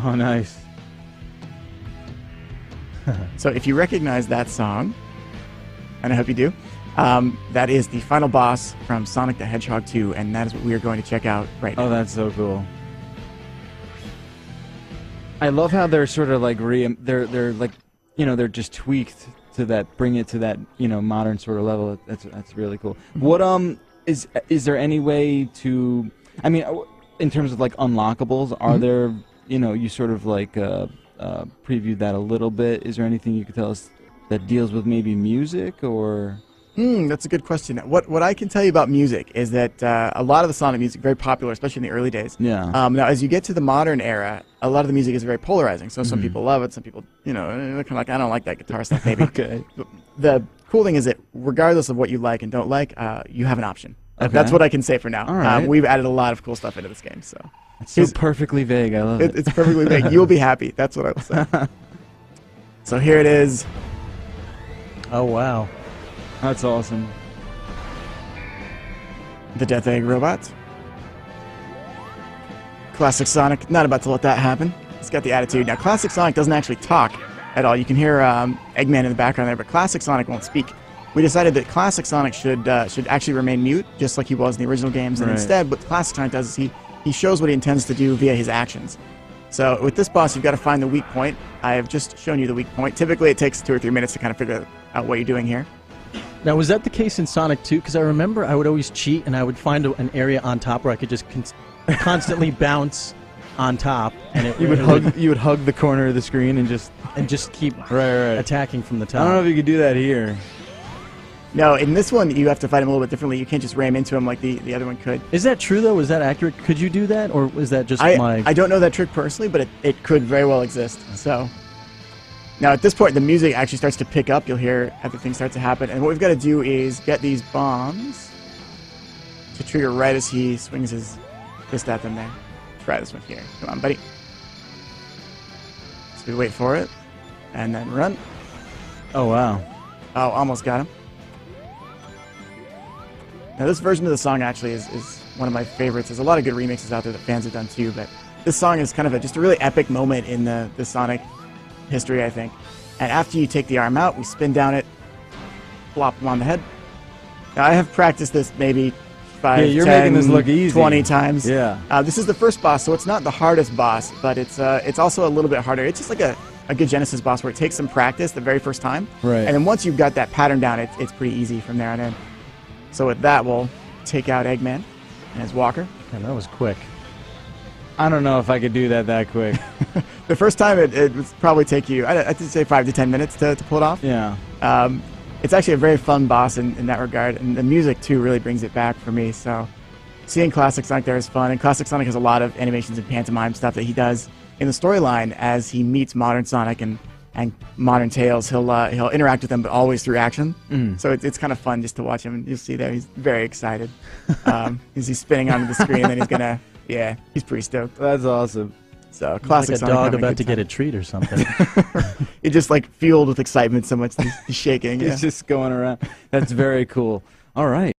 Oh, nice. So if you recognize that song, and I hope you do, that is the final boss from Sonic the Hedgehog 2, and that is what we are going to check out right now. Oh, that's so cool. I love how they're sort of like they're like, you know, they're just tweaked to that, bring it to that, you know, modern sort of level. That's really cool. What is there any way to, I mean, in terms of like unlockables, are there, you know, you sort of like previewed that a little bit. Is there anything you could tell us that deals with maybe music or? That's a good question. What I can tell you about music is that a lot of the Sonic music very popular, especially in the early days. Yeah. Now, as you get to the modern era, a lot of the music is very polarizing. So some people love it, some people, you know, they're kind of like, I don't like that guitar stuff. Maybe. Okay. The cool thing is that regardless of what you like and don't like, you have an option. Okay. That's what I can say for now. All right. We've added a lot of cool stuff into this game. So It's so perfectly vague. I love it. it's perfectly vague. You'll be happy. That's what I will say. So here it is. Oh, wow. That's awesome. The Death Egg robot. Classic Sonic, not about to let that happen. He's got the attitude. Now, Classic Sonic doesn't actually talk at all. You can hear Eggman in the background there, but Classic Sonic won't speak. We decided that Classic Sonic should actually remain mute, just like he was in the original games. And instead, what Classic Sonic does is he shows what he intends to do via his actions. So with this boss, you've got to find the weak point. I have just shown you the weak point. Typically, it takes 2 or 3 minutes to kind of figure out what you're doing here. Now, was that the case in Sonic 2? Because I remember I would always cheat, and I would find an area on top where I could just constantly bounce on top, and You would hug the corner of the screen and just keep right. attacking from the top. I don't know if you could do that here. No, in this one, you have to fight him a little bit differently. You can't just ram into him like the other one could. Is that true, though? Is that accurate? Could you do that, or is that just I don't know that trick personally, but it could very well exist. So now at this point, the music actually starts to pick up. You'll hear everything start to happen. And what we've got to do is get these bombs to trigger right as he swings his fist at them there. Try this one here. Come on, buddy. So we wait for it, and then run. Oh, wow. Oh, almost got him. Now, this version of the song actually is one of my favorites. There's a lot of good remixes out there that fans have done too, but this song is kind of just a really epic moment in the Sonic history, I think. And after you take the arm out, we spin down it, plop him on the head. Now, I have practiced this maybe 5, you're 10, making this look easy. 20 times. Yeah. This is the first boss, so it's not the hardest boss, but it's also a little bit harder. It's just like a good Genesis boss where it takes some practice the very first time. Right. And then once you've got that pattern down, it's pretty easy from there on in. So with that, we'll take out Eggman and his walker. Man, that was quick. I don't know if I could do that quick. The first time, it would probably take you, I'd say 5 to 10 minutes to pull it off. Yeah. It's actually a very fun boss in that regard, and the music, too, really brings it back for me. So seeing Classic Sonic there is fun, and Classic Sonic has a lot of animations and pantomime stuff that he does in the storyline as he meets modern Sonic and modern Tails. He'll interact with them, but always through action. So it's kind of fun just to watch him. You'll see there, he's very excited. He's spinning onto the screen, and then he's gonna, yeah, he's pretty stoked. That's awesome. So Classic Like a Sonic dog having about to good get time. a treat or something. He's just like fueled with excitement so much he's shaking. He's Yeah. just going around. That's very cool. All right.